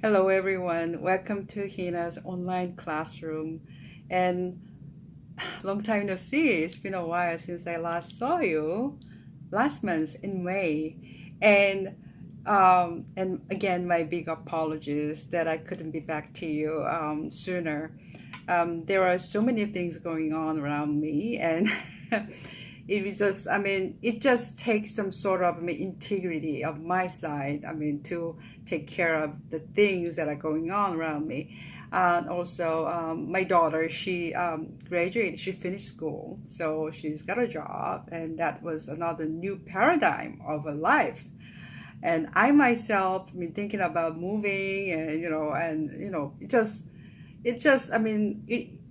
Hello everyone, welcome to Heena's online classroom. And long time no see. It's been a while since I last saw you, last month in May. And again, my big apologies that I couldn't be back to you sooner. There are so many things going on around me, and it just takes some sort of integrity of my side, to take care of the things that are going on around me. And also, my daughter, she graduated, she finished school, so she's got a job, and that was another new paradigm of a life. And I myself, thinking about moving,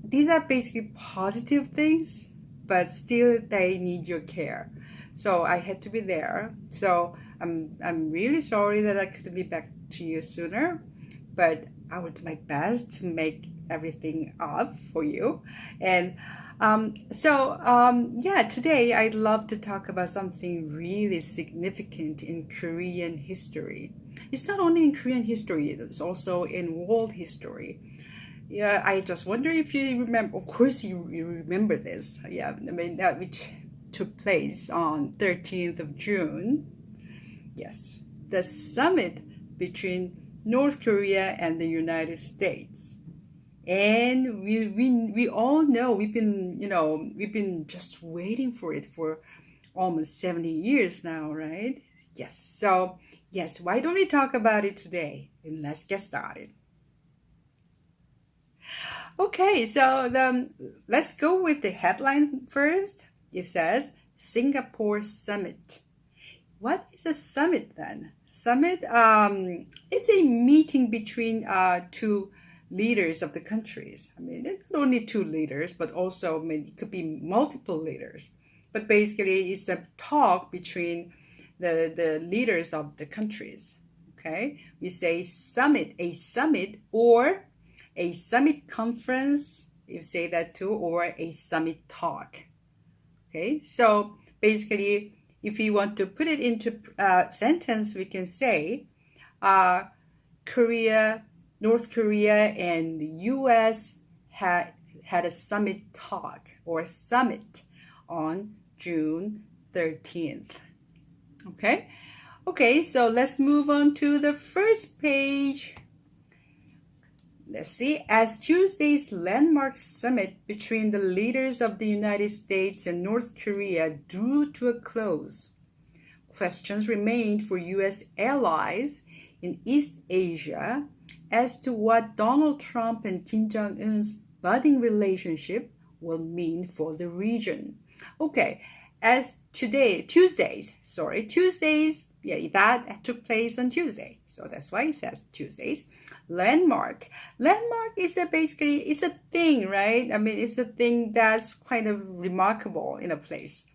these are basically positive things, but still they need your care. So I had to be there. So I'm really sorry that I couldn't be back to you sooner, but I will do my best to make everything up for you. And today I'd love to talk about something really significant in Korean history. It's not only in Korean history, it's also in world history. Yeah, I just wonder if you remember. Of course, you remember this. Yeah, that which took place on 13th of June. Yes, the summit between North Korea and the United States. And we all know we've been just waiting for it for almost 70 years now, right? Yes. So yes, why don't we talk about it today? And let's get started. Okay, so let's go with the headline first. It says Singapore Summit. What is a summit then? Summit is a meeting between two leaders of the countries. It's not only two leaders, but also it could be multiple leaders. But basically, it's a talk between the leaders of the countries. Okay, we say summit, a summit, or a summit conference, you say that too, or a summit talk. Okay, so basically, if you want to put it into a sentence, we can say North Korea and the US had a summit talk or summit on June 13th. Okay, so let's move on to the first page. Let's see. As Tuesday's landmark summit between the leaders of the United States and North Korea drew to a close, questions remained for U.S. allies in East Asia as to what Donald Trump and Kim Jong-un's budding relationship will mean for the region. Okay, as Tuesdays, yeah, that took place on Tuesday. So that's why it says Tuesdays. Landmark is it's a thing, right? It's a thing that's kind of remarkable in a place.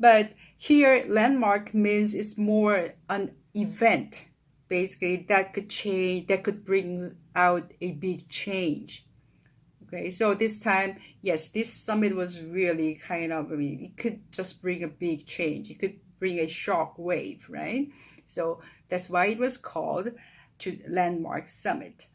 But here, landmark means it's more an event, basically, that could change, that could bring out a big change. Okay, so this time, yes, this summit was really kind of, it could just bring a big change. It could bring a shock wave, right? So that's why it was called to Landmark Summit.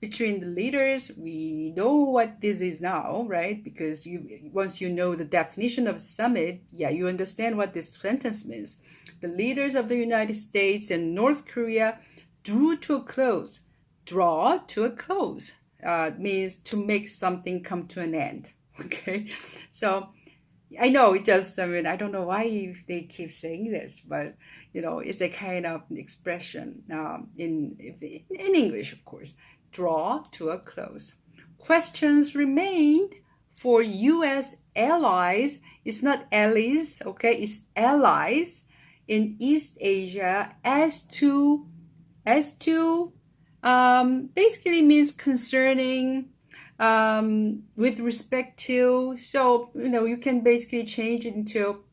Between the leaders, we know what this is now, right? Because once you know the definition of summit, yeah, you understand what this sentence means. The leaders of the United States and North Korea drew to a close. Draw to a close means to make something come to an end. Okay, so I know it just, I don't know why they keep saying this, but it's a kind of expression in English, of course. Draw to a close. Questions remained for U.S. allies. It's not allies, okay? It's allies in East Asia as to basically means concerning, with respect to. So you can basically change it into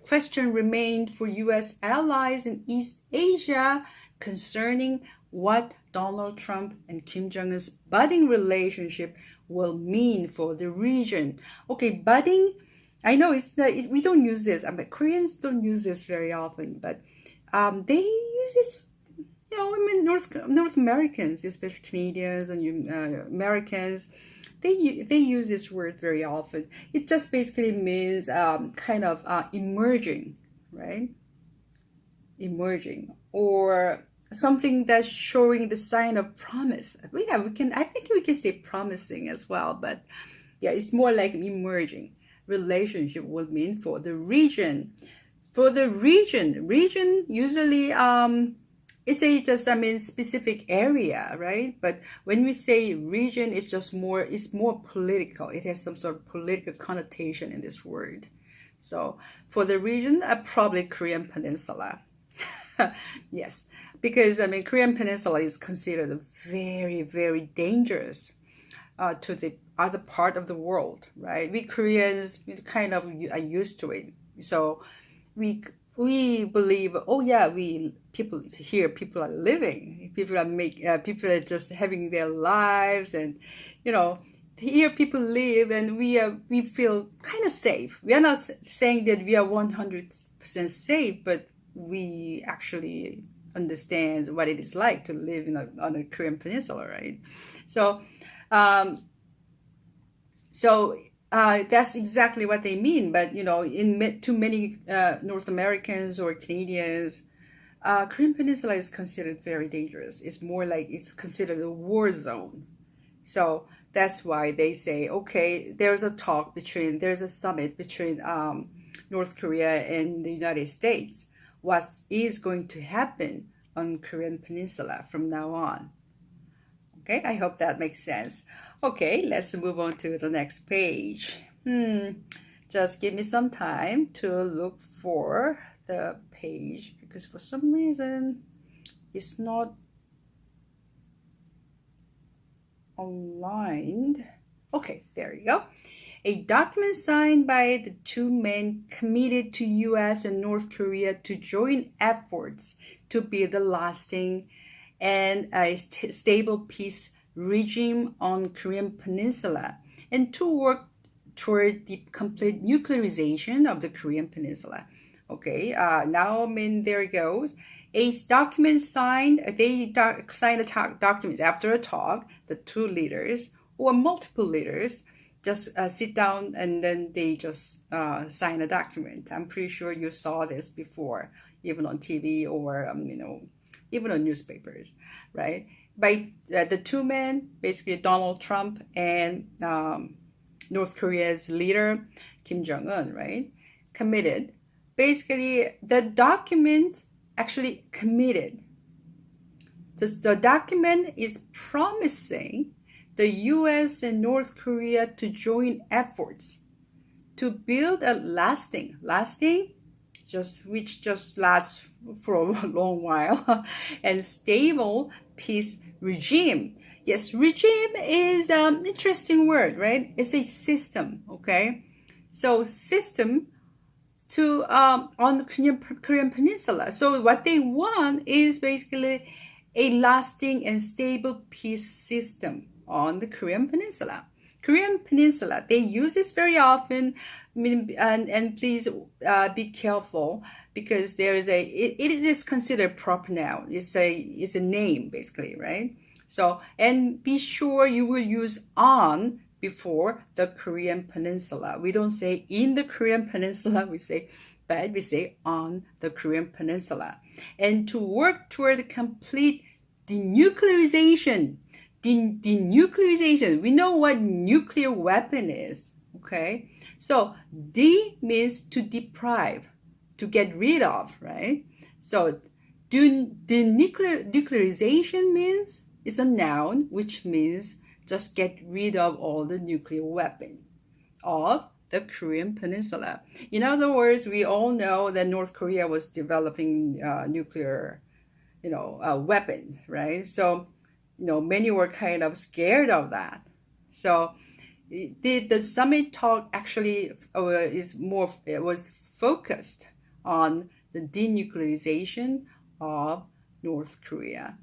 question remained for U.S. allies in East Asia concerning what Donald Trump and Kim Jong-un's budding relationship will mean for the region. Okay, budding, I know we don't use this. Koreans don't use this very often, but they use this I mean, North Americans, especially Canadians and Americans, they use this word very often. It just basically means kind of emerging, right? Emerging, or something that's showing the sign of promise. Yeah, we can. I think we can say promising as well, but yeah, it's more like emerging. Relationship would mean for the region. For the region usually it's a just specific area, right? But when we say region, it's more political. It has some sort of political connotation in this word. So for the region, probably Korean Peninsula. Yes, because Korean Peninsula is considered very, very dangerous to the other part of the world, right? We Koreans kind of are used to it, so we believe, oh yeah, people are living, people are just having their lives, and here people live, and we feel kind of safe. We are not saying that we are 100% safe, but we actually understand what it is like to live on a Korean Peninsula, right? So that's exactly what they mean. But to many North Americans or Canadians, Korean Peninsula is considered very dangerous. It's more like it's considered a war zone. So that's why they say, okay, there's a summit between North Korea and the United States. What is going to happen on Korean Peninsula from now on? Okay, I hope that makes sense. Okay, let's move on to the next page. Just give me some time to look for the page, because for some reason it's not aligned. Okay, there you go. A document signed by the two men committed to U.S. and North Korea to join efforts to build a lasting and a stable peace regime on Korean Peninsula, and to work toward the complete nuclearization of the Korean Peninsula. Okay, now there it goes. A document signed. They signed documents after a talk. The two leaders or multiple leaders just sit down, and then they just sign a document. I'm pretty sure you saw this before, even on TV or even on newspapers, right? By the two men, basically Donald Trump and North Korea's leader Kim Jong-un, right? Committed. Basically, the document actually committed. The document is promising the U.S. and North Korea to join efforts to build a lasting, which just lasts for a long while, and stable peace regime. Yes, regime is an interesting word, right? It's a system, okay? So system to on the Korean Peninsula. So what they want is basically a lasting and stable peace system on the Korean Peninsula. Korean Peninsula, they use this very often, and please be careful, because there is it is considered proper noun. It's a name basically, right? So, and be sure you will use on before the Korean Peninsula. We don't say in the Korean Peninsula, we say on the Korean Peninsula. And to work toward complete denuclearization. Denuclearization. We know what nuclear weapon is, okay? So de means to deprive, to get rid of, right? So denuclearization means it's a noun, which means just get rid of all the nuclear weapon of the Korean Peninsula. In other words, we all know that North Korea was developing nuclear, weapons, right? So many were kind of scared of that. So the summit talk actually was focused on the denuclearization of North Korea,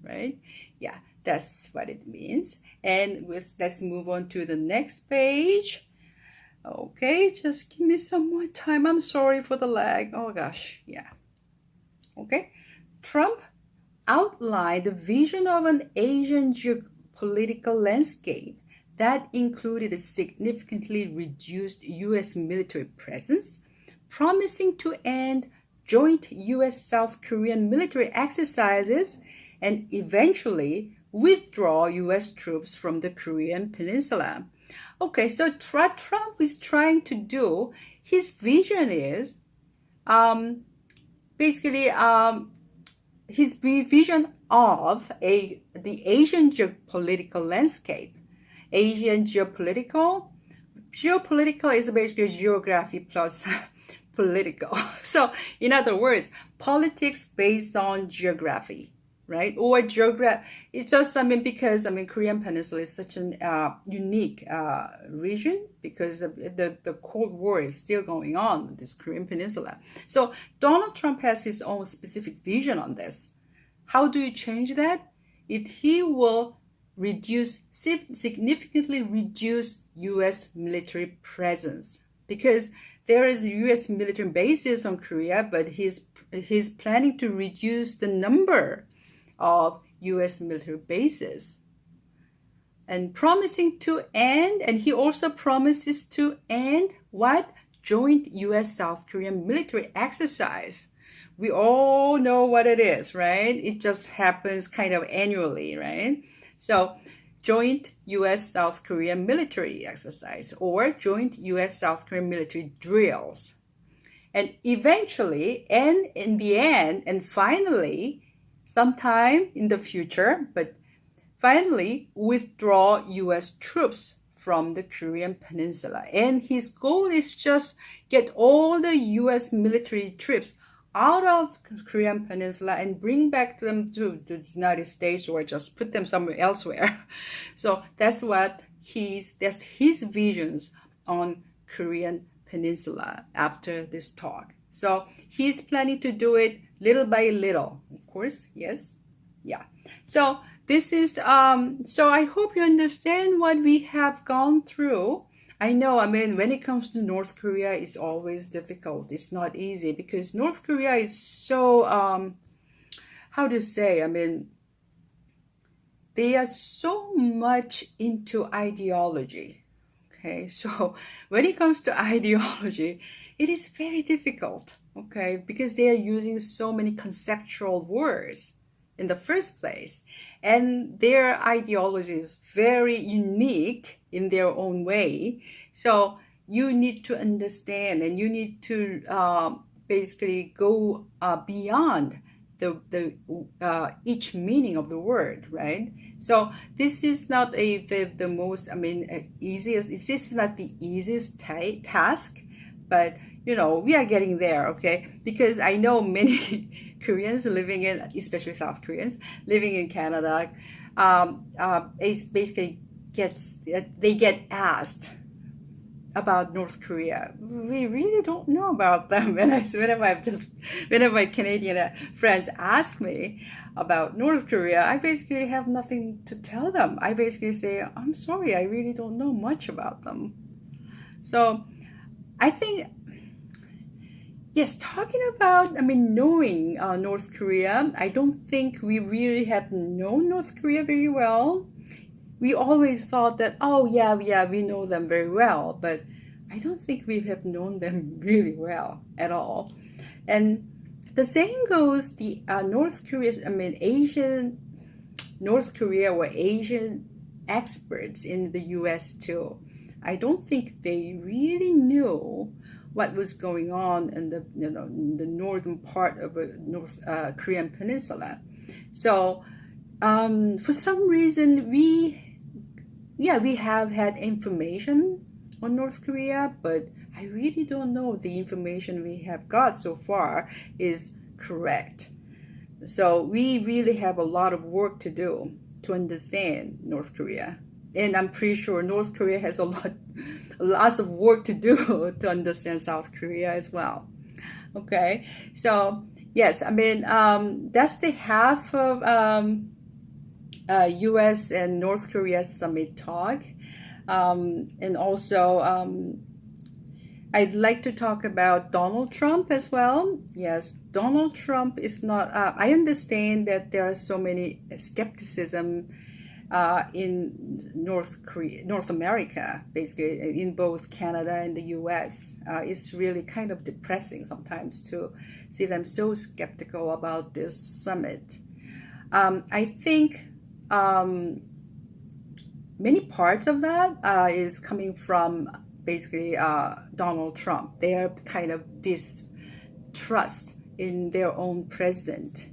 right? Yeah, that's what it means. And let's move on to the next page. Okay, just give me some more time. I'm sorry for the lag. Oh gosh, yeah. Okay, Trump outlined the vision of an Asian geopolitical landscape that included a significantly reduced U.S. military presence, promising to end joint U.S.-South Korean military exercises and eventually withdraw U.S. troops from the Korean peninsula. Okay, so what Trump is trying to do, his vision is his vision of the Asian geopolitical landscape. Asian geopolitical is basically geography plus political. So in other words, politics based on geography, right? Or it's just, because Korean Peninsula is such an unique region because of the Cold War is still going on in this Korean Peninsula. So Donald Trump has his own specific vision on this. How do you change that? He will significantly reduce U.S. military presence, because there is U.S. military bases on Korea, but he's planning to reduce the number of U.S. military bases, and he also promises to end what? Joint U.S.-South Korean military exercise. We all know what it is, right? It just happens kind of annually, right? So joint U.S.-South Korean military exercise, or joint U.S.-South Korean military drills. And eventually, and in the end, and finally, sometime in the future, but finally withdraw U.S. troops from the Korean Peninsula. And his goal is just get all the U.S. military troops out of Korean Peninsula and bring back them to the United States, or just put them somewhere elsewhere. So that's his visions on Korean Peninsula after this talk. So he's planning to do it little by little, of course. Yes. Yeah. So this is, so I hope you understand what we have gone through. I know, when it comes to North Korea, it's always difficult. It's not easy because North Korea is so, how to say, they are so much into ideology. Okay, so when it comes to ideology, it is very difficult, okay, because they are using so many conceptual words in the first place. And their ideology is very unique in their own way. So you need to understand, and you need to basically go beyond the each meaning of the word, right? So this is not the most easiest. This is not the easiest task, but we are getting there, okay? Because I know many Koreans living in, especially South Koreans living in Canada, basically they get asked about North Korea. We really don't know about them. Whenever my Canadian friends ask me about North Korea, I basically have nothing to tell them. I basically say, I'm sorry, I really don't know much about them. So I think, yes, talking about, knowing North Korea, I don't think we really have known North Korea very well. We always thought that, we know them very well, but I don't think we have known them really well at all. And the same goes the North Korea or Asian experts in the U.S. too. I don't think they really knew what was going on in the in the northern part of the North Korean Peninsula. So for some reason we have had information on North Korea, but I really don't know if the information we have got so far is correct. So we really have a lot of work to do to understand North Korea. And I'm pretty sure North Korea has lots of work to do to understand South Korea as well. Okay, so yes, that's the half of U.S. and North Korea summit talk, and also I'd like to talk about Donald Trump as well. Yes, Donald Trump is not. I understand that there are so many skepticism in North America, basically in both Canada and the U.S. It's really kind of depressing sometimes to see them so skeptical about this summit. I think many parts of that is coming from basically Donald Trump. They are kind of distrust in their own president.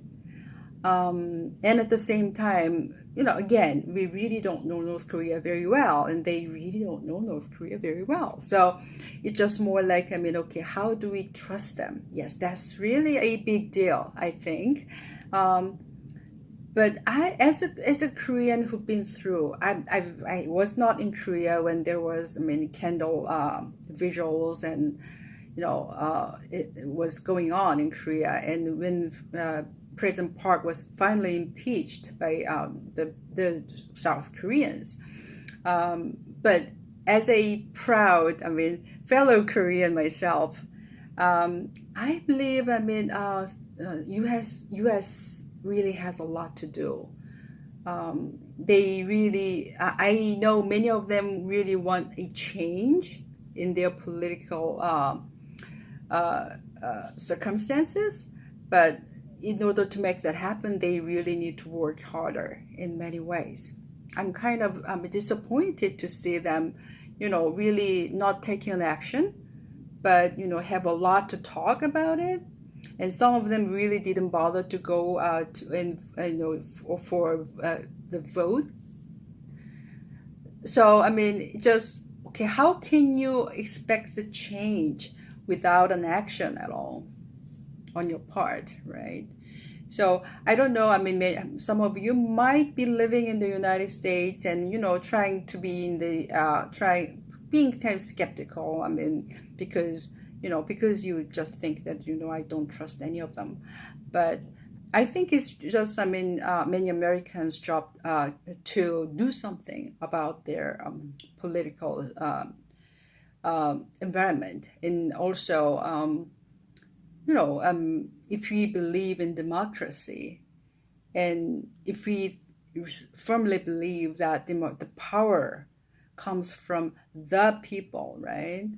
And at the same time, again, we really don't know North Korea very well, and they really don't know North Korea very well. So it's just more like, okay, how do we trust them? Yes, that's really a big deal, I think. But I, as a Korean who've been through, I was not in Korea when there was, candle visuals and, it was going on in Korea. And when President Park was finally impeached by the South Koreans. But as a proud, fellow Korean myself, I believe, U.S. really has a lot to do. They really, I know many of them really want a change in their political circumstances, but in order to make that happen, they really need to work harder in many ways. I'm kind of disappointed to see them, really not taking an action, but, have a lot to talk about it. And some of them really didn't bother to go for the vote. So, just, okay, how can you expect the change without an action at all on your part, right? So I don't know, some of you might be living in the United States and, trying to be in the, being kind of skeptical, because you just think that, I don't trust any of them. But I think it's just, many Americans' job to do something about their political environment. And also, if we believe in democracy, and if we firmly believe that the power comes from the people, right?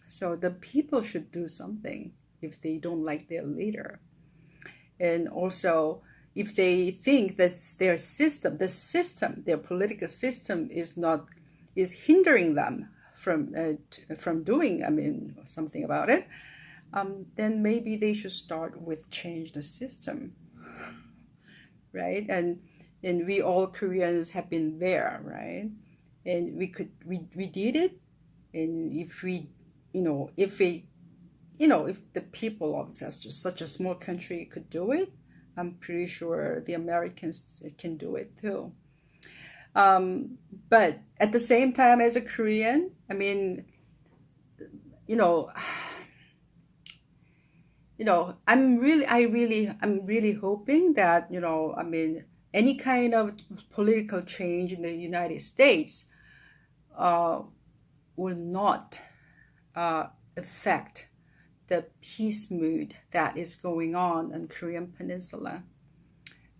So the people should do something if they don't like their leader. And also, if they think that their system, their political system is hindering them from doing, something about it, then maybe they should start with change the system, right? And we all Koreans have been there, right? And we did it. And if the people of such a small country could do it, I'm pretty sure the Americans can do it too. But at the same time, as a Korean, I'm really hoping that, any kind of political change in the United States will not affect the peace mood that is going on Korean Peninsula.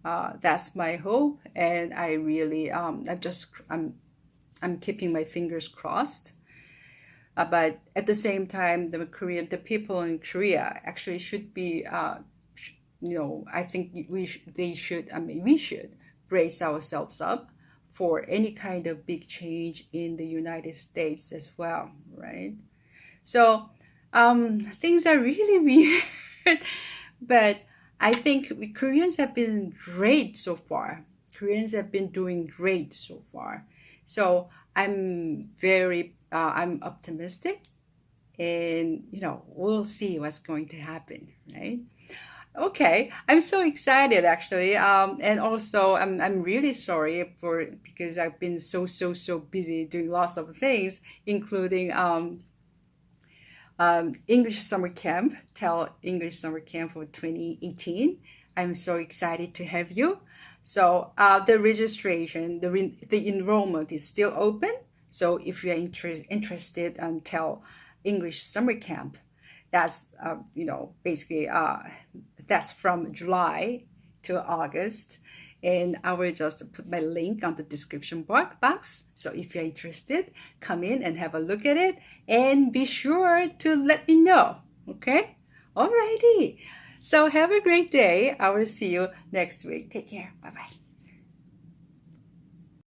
That's my hope, and I really, I'm keeping my fingers crossed. But at the same time, the people in Korea actually should be, I think we should brace ourselves up for any kind of big change in the United States as well, right? So things are really weird, but I think Koreans have been great so far. Koreans have been doing great so far. So I'm I'm optimistic, and we'll see what's going to happen, right? Okay, I'm so excited actually, and also I'm really sorry because I've been so busy doing lots of things, including English summer camp, English summer camp for 2018. I'm so excited to have you. So the registration, the enrollment is still open. So if you're interested, English summer camp. That's, basically, that's from July to August. And I will just put my link on the description box. So if you're interested, come in and have a look at it. And be sure to let me know. Okay? Alrighty. So have a great day. I will see you next week. Take care. Bye-bye.